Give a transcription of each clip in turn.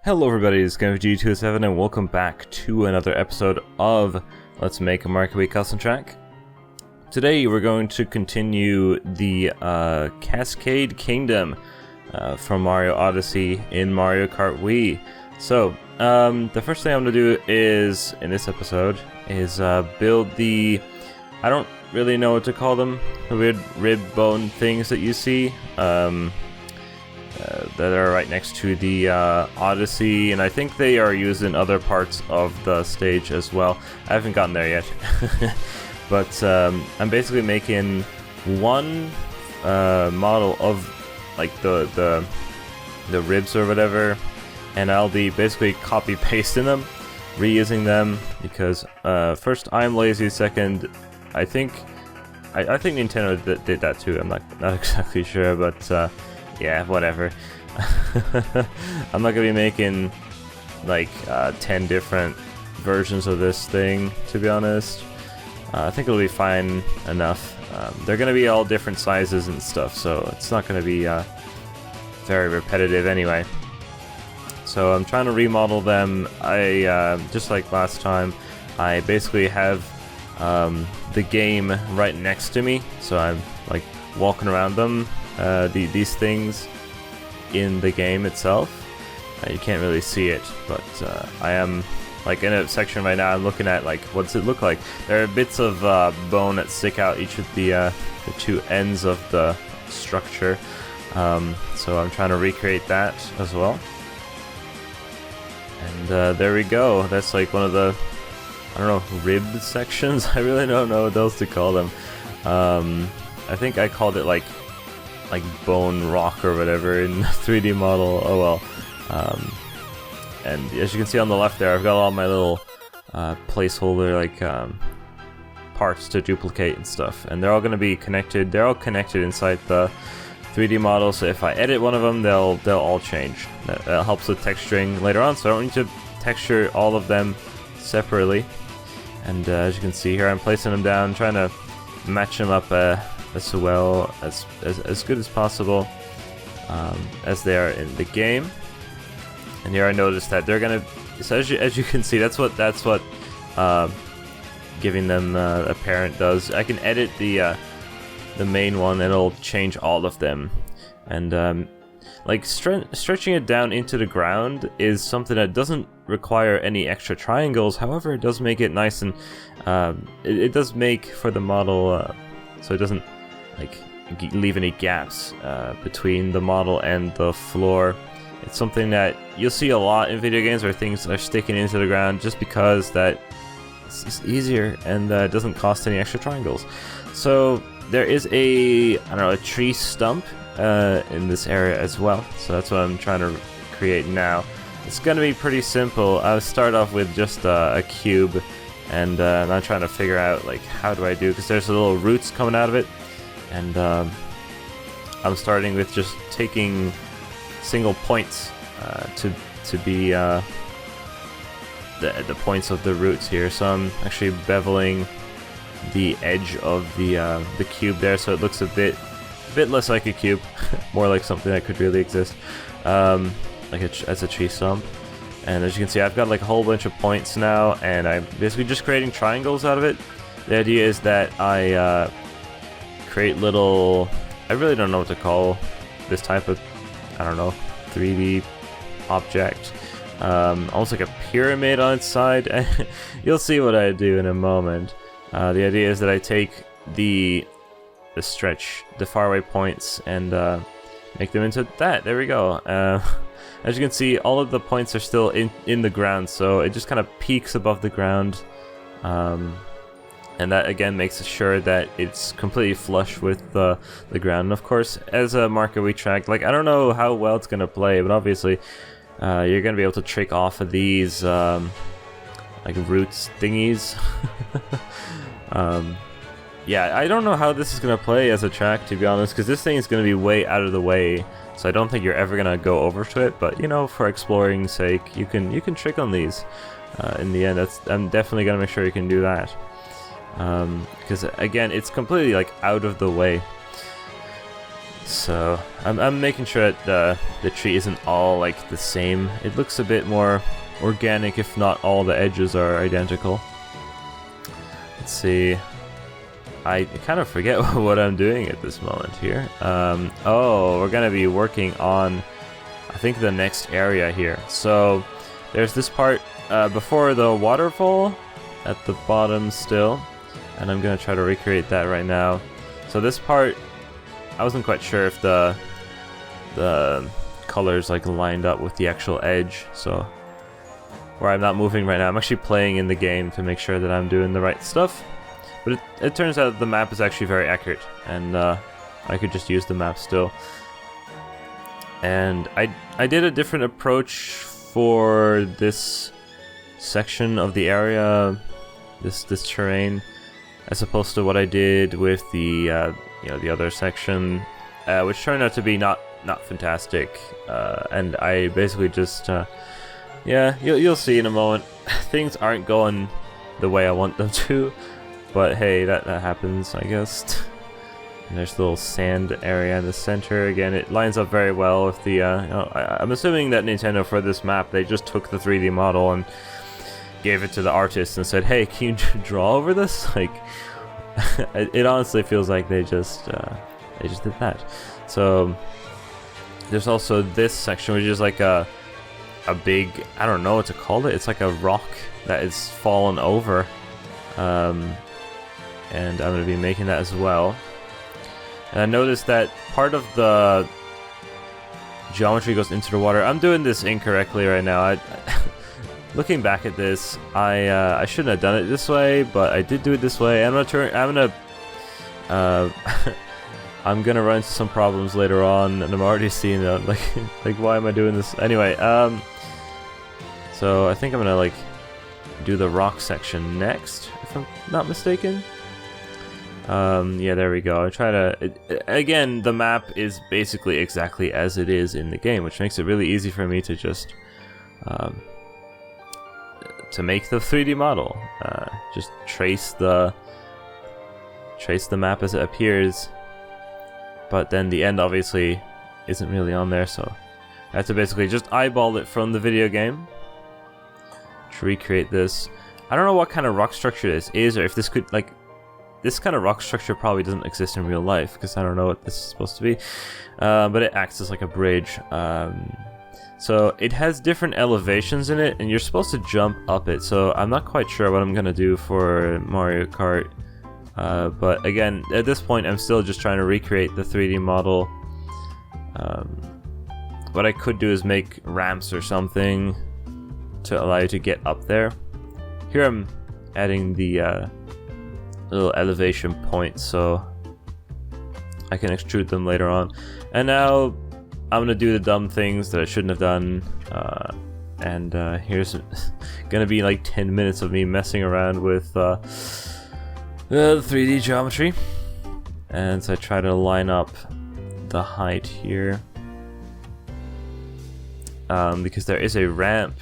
Hello everybody, it's MKWii and welcome back to another episode of Let's Make a Mario Kart Wii Custom Track. Today we're going to continue the Cascade Kingdom from Mario Odyssey in Mario Kart Wii. So, the first thing I'm going to do is, in this episode, is build the, I don't really know what to call them, the weird rib bone things that you see. That are right next to the Odyssey, and I think they are used in other parts of the stage as well. I haven't gotten there yet. But I'm basically making one model of like the ribs or whatever, and I'll be basically copy pasting them, reusing them, because first I'm lazy, second I think Nintendo did that too. I'm not exactly sure, but yeah, whatever. I'm not gonna be making like 10 different versions of this thing, to be honest. I think it'll be fine enough. They're gonna be all different sizes and stuff, so it's not gonna be very repetitive anyway. So I'm trying to remodel them. I just like last time, I basically have the game right next to me, so I'm like walking around them. These things in the game itself. You can't really see it, but I am like in a section right now. I'm looking at like, what's it look like? There are bits of bone that stick out each of the two ends of the structure. So I'm trying to recreate that as well. And there we go. That's like one of the, I don't know, rib sections. I really don't know what else to call them. I think I called it like bone rock or whatever in the 3D model. Oh well. And as you can see on the left there, I've got all my little placeholder like parts to duplicate and stuff, and they're all going to be connected. They're all connected inside the 3D model, so if I edit one of them, they'll all change. That helps with texturing later on, so I don't need to texture all of them separately. And as you can see here, I'm placing them down, trying to match them up as well as good as possible as they are in the game. And here I noticed that they're gonna, so as you can see, that's what giving them a parent does. I can edit the main one and it'll change all of them. And like stretching it down into the ground is something that doesn't require any extra triangles. However, it does make it nice, and it does make for the model so it doesn't like leave any gaps between the model and the floor. It's something that you'll see a lot in video games where things are sticking into the ground, just because that it's just easier and it doesn't cost any extra triangles. So there is a, I don't know, a tree stump in this area as well. So that's what I'm trying to create now. It's gonna be pretty simple. I'll start off with just a cube, and I'm trying to figure out like how do I do, because there's little roots coming out of it. And I'm starting with just taking single points to be the points of the roots here. So I'm actually beveling the edge of the cube there, so it looks a bit less like a cube, more like something that could really exist, like as a tree stump. And as you can see, I've got like a whole bunch of points now, and I'm basically just creating triangles out of it. The idea is that I create little, I really don't know what to call this type of, I don't know, 3D object, almost like a pyramid on its side. You'll see what I do in a moment. The idea is that I take the stretch, the faraway points, and make them into that. There we go. As you can see, all of the points are still in the ground, so it just kind of peaks above the ground. And that again makes sure that it's completely flush with the ground. And of course, as a Mario Kart Wii track, like I don't know how well it's gonna play, but obviously you're gonna be able to trick off of these like roots thingies. Yeah, I don't know how this is gonna play as a track, to be honest, because this thing is gonna be way out of the way. So I don't think you're ever gonna go over to it. But you know, for exploring's sake, you can trick on these. In the end, I'm definitely gonna make sure you can do that. Because again, it's completely like out of the way. So I'm making sure that the tree isn't all like the same. It looks a bit more organic if not all the edges are identical. Let's see. I kind of forget what I'm doing at this moment here. Oh, we're gonna be working on, I think, the next area here. So there's this part before the waterfall at the bottom still, and I'm gonna try to recreate that right now. So this part, I wasn't quite sure if the colors like lined up with the actual edge. So where I'm not moving right now, I'm actually playing in the game to make sure that I'm doing the right stuff. But it turns out the map is actually very accurate, and I could just use the map still. And I did a different approach for this section of the area, this terrain, as opposed to what I did with the the other section, which turned out to be not fantastic. And I basically just yeah, you'll see in a moment. Things aren't going the way I want them to. But hey, that happens, I guess. And there's the little sand area in the center. Again, it lines up very well with the... I'm assuming that Nintendo, for this map, they just took the 3D model and gave it to the artist and said, hey, can you draw over this? Like, it honestly feels like they just did that. So, there's also this section, which is like a big... I don't know what to call it. It's like a rock that is fallen over. And I'm going to be making that as well. And I noticed that part of the geometry goes into the water. I'm doing this incorrectly right now. Looking back at this, I shouldn't have done it this way, but I did do it this way. I'm gonna run into some problems later on, and I'm already seeing that. Like why am I doing this anyway? So I think I'm gonna like do the rock section next, if I'm not mistaken. Yeah, there we go. I try to... again, the map is basically exactly as it is in the game, which makes it really easy for me to just... to make the 3D model. Just trace the map as it appears. But then the end, obviously, isn't really on there, so... I have to basically just eyeball it from the video game to recreate this. I don't know what kind of rock structure this is, or if this could, like... This kind of rock structure probably doesn't exist in real life, because I don't know what this is supposed to be. But it acts as like a bridge. So it has different elevations in it, and you're supposed to jump up it. So I'm not quite sure what I'm going to do for Mario Kart. But again, at this point, I'm still just trying to recreate the 3D model. What I could do is make ramps or something to allow you to get up there. Here I'm adding the... little elevation points so I can extrude them later on. And now I'm gonna do the dumb things that I shouldn't have done, and here's gonna be like 10 minutes of me messing around with the 3D geometry. And so I try to line up the height here, because there is a ramp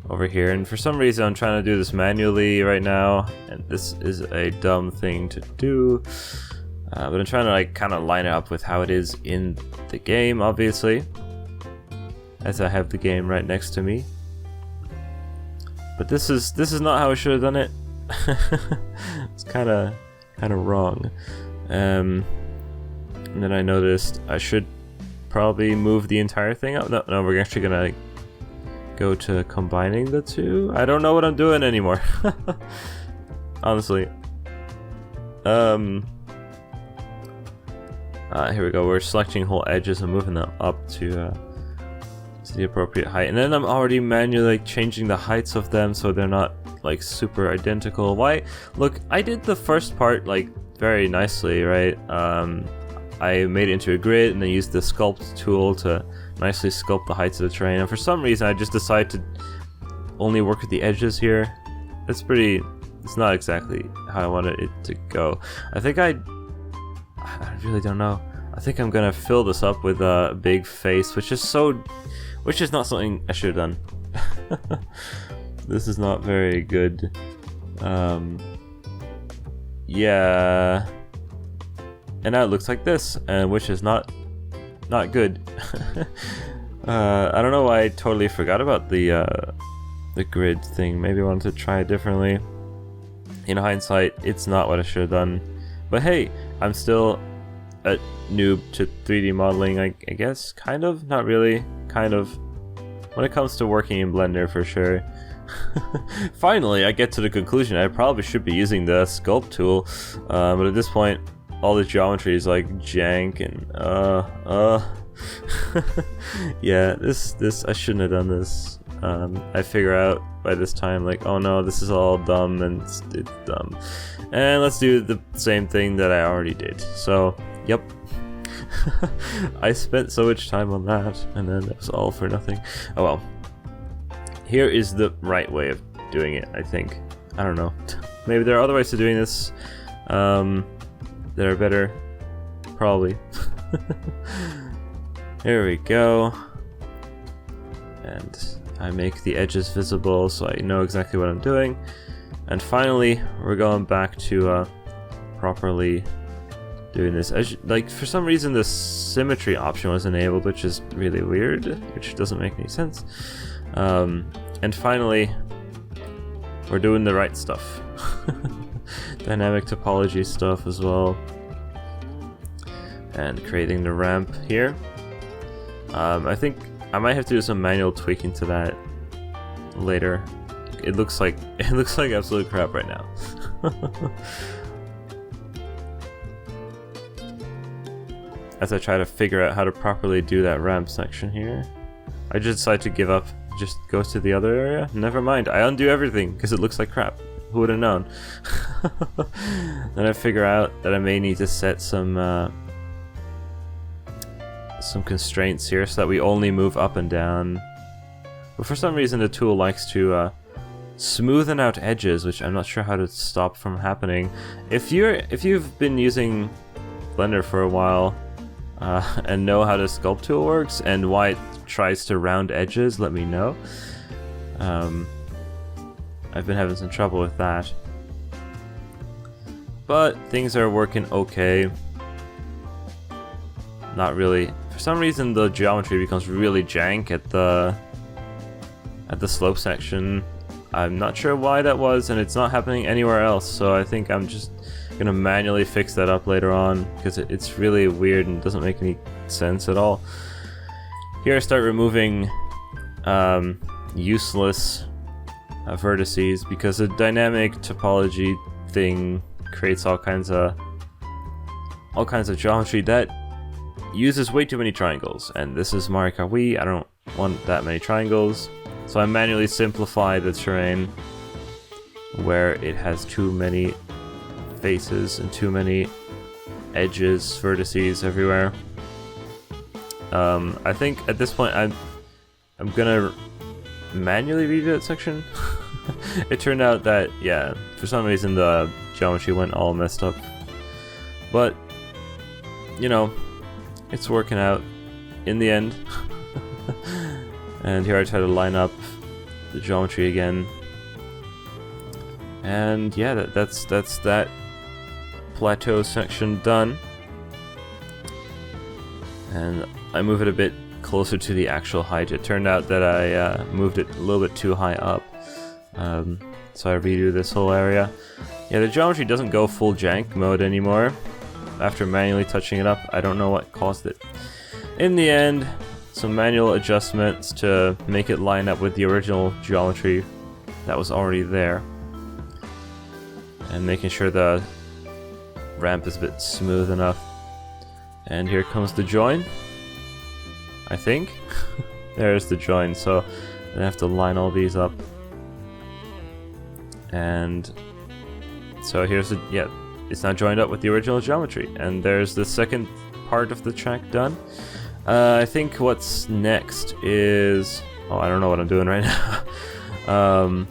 over here, and for some reason I'm trying to do this manually right now, and this is a dumb thing to do, but I'm trying to like kind of line it up with how it is in the game, obviously, as I have the game right next to me. But this is not how I should have done it. It's kind of wrong. And then I noticed I should probably move the entire thing up. No, we're actually gonna go to combining the two. I don't know what I'm doing anymore. Honestly. Here we go. We're selecting whole edges and moving them up to the appropriate height. And then I'm already manually changing the heights of them so they're not like super identical. Why? Look, I did the first part like very nicely, right? I made it into a grid and then used the sculpt tool to nicely sculpt the heights of the terrain, and for some reason I just decided to only work with the edges here. It's not exactly how I wanted it to go. I think I really don't know. I think I'm gonna fill this up with a big face, which is not something I should have done. This is not very good. Yeah. and now it looks like this, which is not good. I don't know why I totally forgot about the grid thing. Maybe I wanted to try it differently. In hindsight, it's not what I should have done. But hey, I'm still a noob to 3D modeling, I guess. Kind of, not really, kind of. When it comes to working in Blender, for sure. Finally, I get to the conclusion I probably should be using the sculpt tool, but at this point, all the geometry is like jank and yeah, this I shouldn't have done this. I figure out by this time, like, oh no, this is all dumb and it's dumb, and let's do the same thing that I already did. So, yep. I spent so much time on that, and then it was all for nothing. Oh well. Here is the right way of doing it, I think. I don't know. Maybe there are other ways to doing this that are better. Probably. Here we go. And I make the edges visible so I know exactly what I'm doing. And finally, we're going back to properly doing this. Like, for some reason the symmetry option was enabled, which is really weird, which doesn't make any sense. And finally, we're doing the right stuff. Dynamic topology stuff as well. And creating the ramp here. I think I might have to do some manual tweaking to that later. It looks like absolute crap right now. As I try to figure out how to properly do that ramp section here. I just decided to give up. Just go to the other area? Never mind, I undo everything because it looks like crap. Who would have known? Then I figure out that I may need to set some constraints here so that we only move up and down. But for some reason the tool likes to smoothen out edges, which I'm not sure how to stop from happening. If you've been using Blender for a while and know how the sculpt tool works and why it tries to round edges, let me know. I've been having some trouble with that, but things are working okay. Not really. For some reason the geometry becomes really jank at the slope section. I'm not sure why that was, and it's not happening anywhere else, so I think I'm just gonna manually fix that up later on, because it's really weird and doesn't make any sense at all. Here I start removing useless vertices, because the dynamic topology thing creates all kinds of geometry that uses way too many triangles, and this is Mario Kart Wii. I don't want that many triangles, so I manually simplify the terrain where it has too many faces and too many edges, vertices everywhere. I think at this point I'm gonna manually redo that section. It turned out that, yeah, for some reason the geometry went all messed up, but you know, it's working out in the end. And here I try to line up the geometry again, and yeah, that's that plateau section done. And I move it a bit closer to the actual height. It turned out that I moved it a little bit too high up, so I redo this whole area. Yeah, the geometry doesn't go full jank mode anymore after manually touching it up. I don't know what caused it. In the end, some manual adjustments to make it line up with the original geometry that was already there, and making sure the ramp is a bit smooth enough. And here comes the join, I think. There's the join, so I have to line all these up. And so here's the, yeah, it's now joined up with the original geometry, and there's the second part of the track done. I think what's next is, oh, I don't know what I'm doing right now.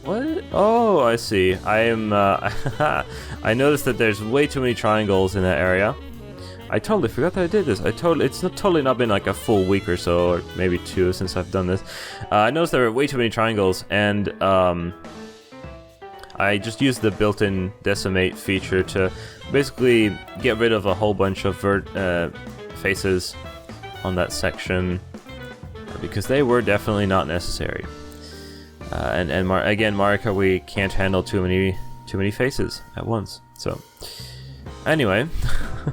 What? Oh, I see. I am, I noticed that there's way too many triangles in that area. I totally forgot that I did this. It's totally not been like a full week or so, or maybe 2 since I've done this. I noticed there were way too many triangles, and I just used the built-in decimate feature to basically get rid of a whole bunch of faces on that section, because they were definitely not necessary. Again, Mario Kart Wii can't handle too many faces at once. So anyway,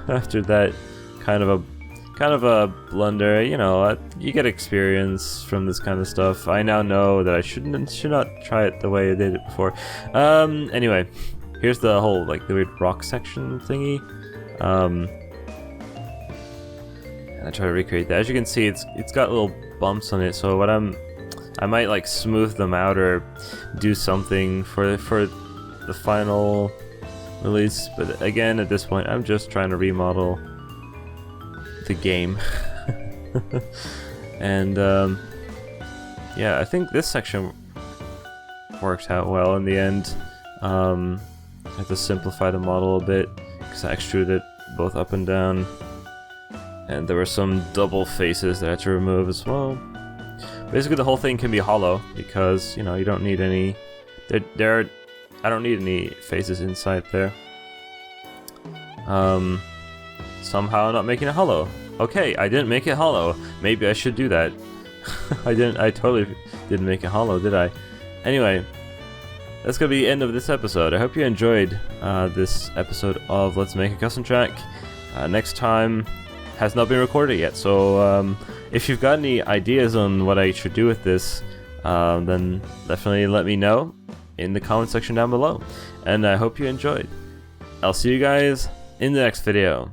after that kind of a blunder, you know, you get experience from this kind of stuff. I now know that I should not try it the way I did it before. Anyway, here's the whole like the weird rock section thingy. And I try to recreate that. As you can see, it's got little bumps on it. So what I might like smooth them out or do something for the final release. But again, at this point, I'm just trying to remodel the game. And yeah, I think this section worked out well in the end. I have to simplify the model a bit because I extruded both up and down, and there were some double faces that I had to remove as well. Basically, the whole thing can be hollow because, you know, you don't need any. I don't need any faces inside there. Somehow I'm not making it hollow. Okay, I didn't make it hollow. Maybe I should do that. I totally didn't make it hollow, did I? Anyway, that's gonna be the end of this episode. I hope you enjoyed this episode of Let's Make a Custom Track. Next time has not been recorded yet, so if you've got any ideas on what I should do with this, then definitely let me know in the comment section down below. And I hope you enjoyed. I'll see you guys in the next video.